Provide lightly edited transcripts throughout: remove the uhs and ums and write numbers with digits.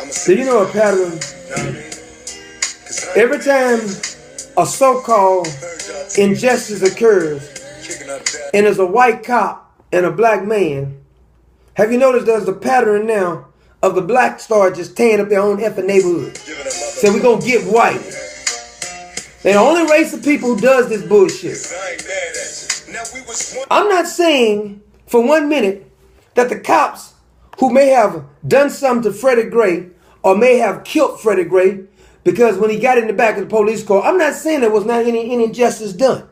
Do you know a pattern? Every time a so-called injustice occurs and there's a white cop and a black man, have you noticed there's a pattern now of the black start just tearing up their own effing neighborhood? So we're going to get white. They're the only race of people who does this bullshit. I'm not saying for 1 minute that the cops who may have done something to Freddie Gray or may have killed Freddie Gray because when he got in the back of the police car, I'm not saying there was not any injustice done.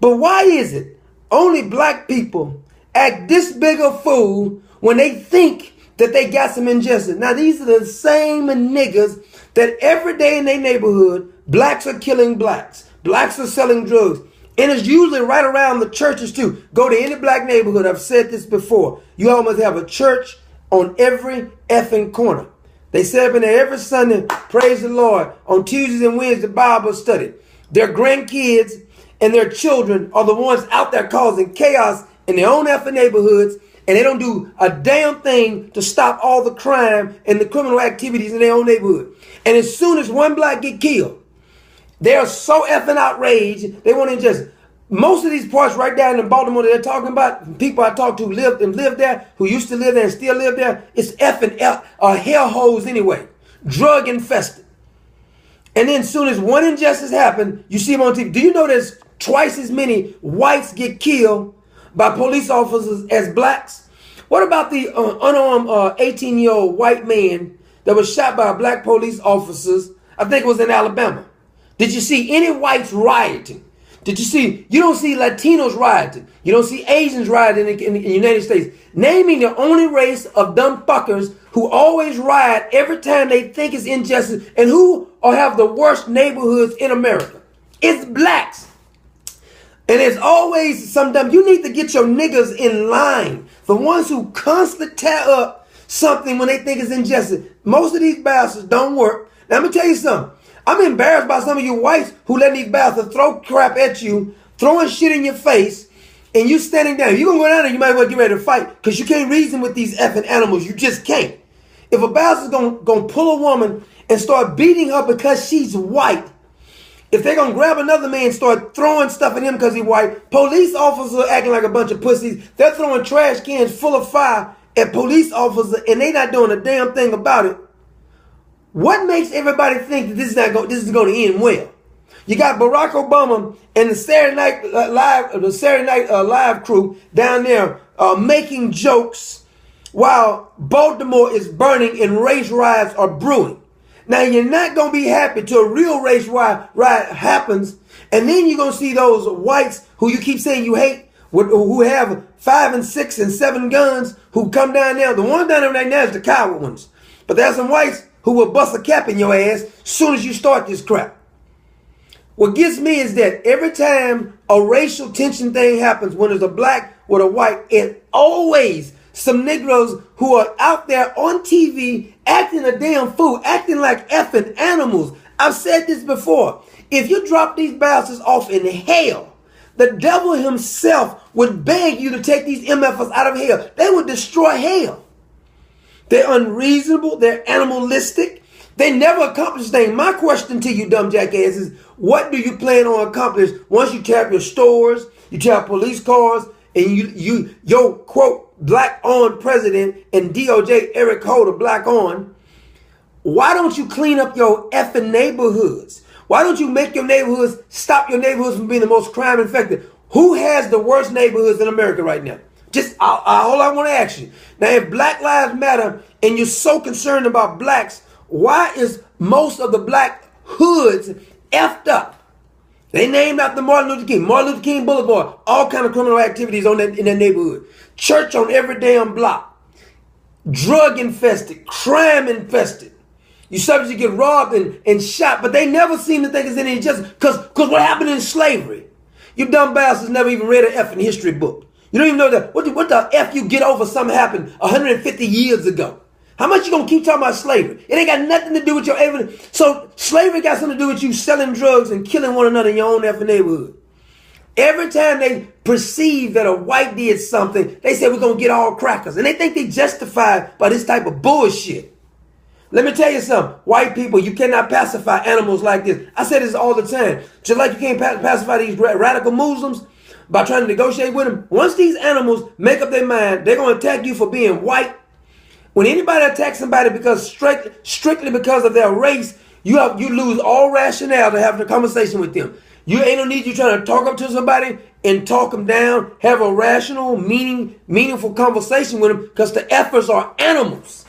But why is it only black people act this big a fool when they think that they got some injustice? Now, these are the same niggas that every day in their neighborhood, blacks are killing blacks. Blacks are selling drugs. And it's usually right around the churches too. Go to any black neighborhood. I've said this before. You almost have a church on every effing corner. They set up in there every Sunday, praise the Lord. On Tuesdays and Wednesdays, Bible study. Their grandkids and their children are the ones out there causing chaos in their own effing neighborhoods. And they don't do a damn thing to stop all the crime and the criminal activities in their own neighborhood. And as soon as one black get killed, they are so effing outraged. They want to just, most of these parts right down in Baltimore that they're talking about, people I talked to lived there, who used to live there and still live there, it's effing hellholes anyway. Drug infested. And then as soon as one injustice happened, you see them on TV. Do you know there's twice as many whites get killed by police officers as blacks? What about the unarmed 18-year-old white man that was shot by black police officers? I think it was in Alabama. Did you see any whites rioting? You don't see Latinos rioting. You don't see Asians rioting in the United States. Naming the only race of dumb fuckers who always riot every time they think it's injustice and who have the worst neighborhoods in America. It's blacks. And there's always some dumb. You need to get your niggas in line. The ones who constantly tear up something when they think it's injustice. Most of these bastards don't work. Now, let me tell you something. I'm embarrassed by some of you whites who let these bastards throw crap at you, throwing shit in your face, and you standing down. If you're going to go down there, you might as well get ready to fight because you can't reason with these effing animals. You just can't. If a bastard's going to pull a woman and start beating her because she's white, if they're going to grab another man and start throwing stuff at him because he's white, police officers are acting like a bunch of pussies. They're throwing trash cans full of fire at police officers and they're not doing a damn thing about it. What makes everybody think that this is going to end well? You got Barack Obama and the Saturday Night Live crew down there making jokes while Baltimore is burning and race riots are brewing. Now you're not going to be happy till a real race riot happens, and then you're going to see those whites who you keep saying you hate, who have 5 and 6 and 7 guns, who come down there. The ones down there right now is the coward ones, but there's some whites who will bust a cap in your ass as soon as you start this crap. What gets me is that every time a racial tension thing happens, when there's a black with a white, it always some Negroes who are out there on TV acting a damn fool, acting like effing animals. I've said this before. If you drop these bastards off in hell, the devil himself would beg you to take these MFers out of hell. They would destroy hell. They're unreasonable. They're animalistic. They never accomplish things. My question to you, dumb jackass, is what do you plan on accomplish once you tap your stores, you tap police cars, and your quote black-on president and DOJ Eric Holder black-on? Why don't you clean up your effing neighborhoods? Why don't you make your neighborhoods, stop your neighborhoods from being the most crime infected? Who has the worst neighborhoods in America right now? Just all I want to ask you. Now, if Black Lives Matter and you're so concerned about blacks, why is most of the black hoods effed up? They named after Martin Luther King Boulevard, all kind of criminal activities in that neighborhood. Church on every damn block. Drug infested, crime infested. You subject to get robbed and shot, but they never seem to think it's any injustice because what happened in slavery? You dumb bastards never even read an effing history book. You don't even know that. What the F you get over something happened 150 years ago? How much you gonna keep talking about slavery? It ain't got nothing to do with your evidence. So slavery got something to do with you selling drugs and killing one another in your own effing neighborhood. Every time they perceive that a white did something, they say we're gonna get all crackers. And they think they justified by this type of bullshit. Let me tell you something. White people, you cannot pacify animals like this. I say this all the time. Just like you can't pacify these radical Muslims by trying to negotiate with them. Once these animals make up their mind, they're going to attack you for being white. When anybody attacks somebody because strictly because of their race, you lose all rationale to have a conversation with them. You ain't no need you trying to talk up to somebody and talk them down, have a rational, meaningful conversation with them, because the efforts are animals.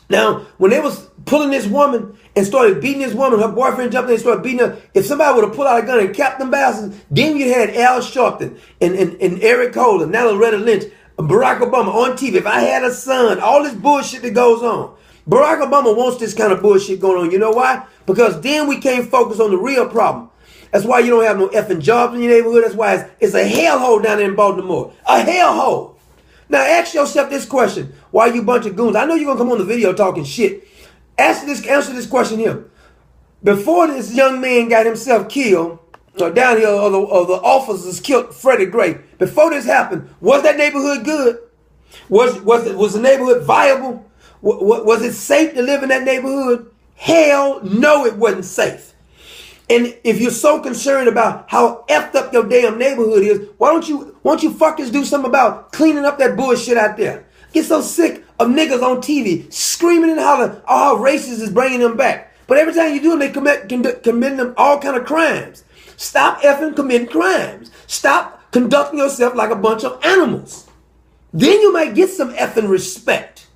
Now, when they was pulling this woman and started beating this woman, her boyfriend jumped in and started beating her. If somebody would have pulled out a gun and capped them bastards, then you had Al Sharpton and Eric Holder, now Loretta Lynch, Barack Obama on TV. If I had a son, all this bullshit that goes on. Barack Obama wants this kind of bullshit going on. You know why? Because then we can't focus on the real problem. That's why you don't have no effing jobs in your neighborhood. That's why it's a hellhole down there in Baltimore. A hellhole. Now ask yourself this question. Why you bunch of goons? I know you're going to come on the video talking shit. Answer this question here. Before this young man got himself killed, or down here, or the officers killed Freddie Gray, before this happened, was that neighborhood good? Was the neighborhood viable? Was it safe to live in that neighborhood? Hell no, it wasn't safe. And if you're so concerned about how effed up your damn neighborhood is, why don't you fuckers do something about cleaning up that bullshit out there? Get so sick of niggas on TV screaming and hollering how racist is bringing them back. But every time you do them, they committing them all kind of crimes. Stop effing committing crimes. Stop conducting yourself like a bunch of animals. Then you might get some effing respect.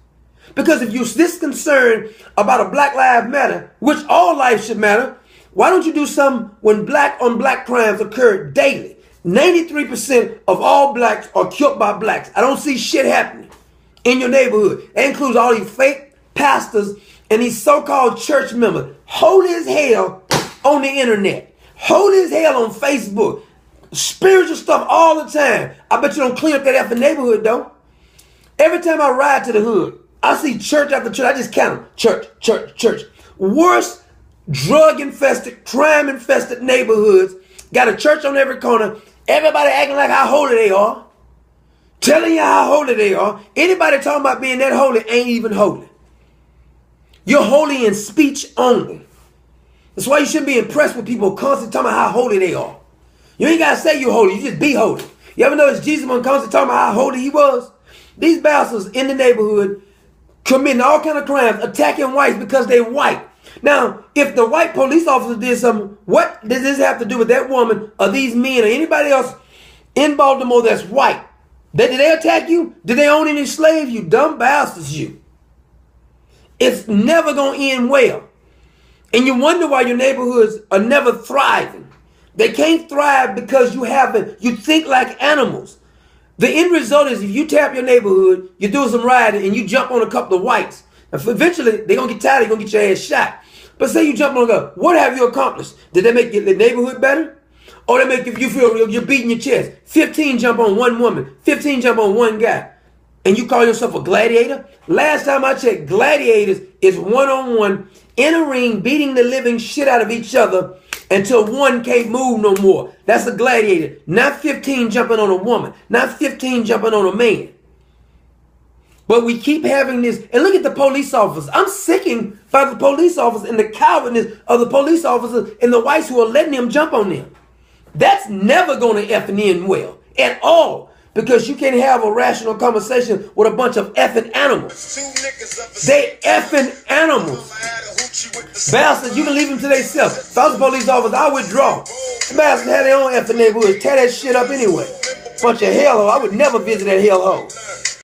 Because if you're this concerned about a Black Lives Matter, which all life should matter, why don't you do something when black on black crimes occur daily? 93% of all blacks are killed by blacks. I don't see shit happening in your neighborhood. That includes all these fake pastors and these so-called church members. Holy as hell on the internet. Holy as hell on Facebook. Spiritual stuff all the time. I bet you don't clean up that effing neighborhood though. Every time I ride to the hood, I see church after church. I just count them. Church, church, church. Worst drug-infested, crime-infested neighborhoods. Got a church on every corner. Everybody acting like how holy they are. Telling you how holy they are. Anybody talking about being that holy ain't even holy. You're holy in speech only. That's why you shouldn't be impressed with people constantly talking about how holy they are. You ain't got to say you're holy. You just be holy. You ever notice Jesus was constantly talking about how holy he was? These bastards in the neighborhood committing all kind of crimes, attacking whites because they white. Now, if the white police officer did something, what does this have to do with that woman or these men or anybody else in Baltimore that's white? Did they attack you? Did they own any slaves? You dumb bastards, you. It's never going to end well. And you wonder why your neighborhoods are never thriving. They can't thrive because you think like animals. The end result is if you tap your neighborhood, you're doing some riding and you jump on a couple of whites. Eventually, they're going to get tired, they're going to get your ass shot. But say you jump on a gun, what have you accomplished? Did they make the neighborhood better? Or they make you feel you're beating your chest? 15 jump on one woman, 15 jump on one guy. And you call yourself a gladiator? Last time I checked, gladiators is one-on-one in a ring beating the living shit out of each other until one can't move no more. That's a gladiator. Not 15 jumping on a woman. Not 15 jumping on a man. But we keep having this. And look at the police officers. I'm sickened by the police officers and the cowardness of the police officers and the whites who are letting them jump on them. That's never going to effing end well at all. Because you can't have a rational conversation with a bunch of effing animals. They effing animals. Bastards, you can leave them to themselves. If I was a police officer, I would withdraw. The bastards have their own effing neighborhoods. Tear that shit up anyway. Bunch of hellhole. I would never visit that hellhole.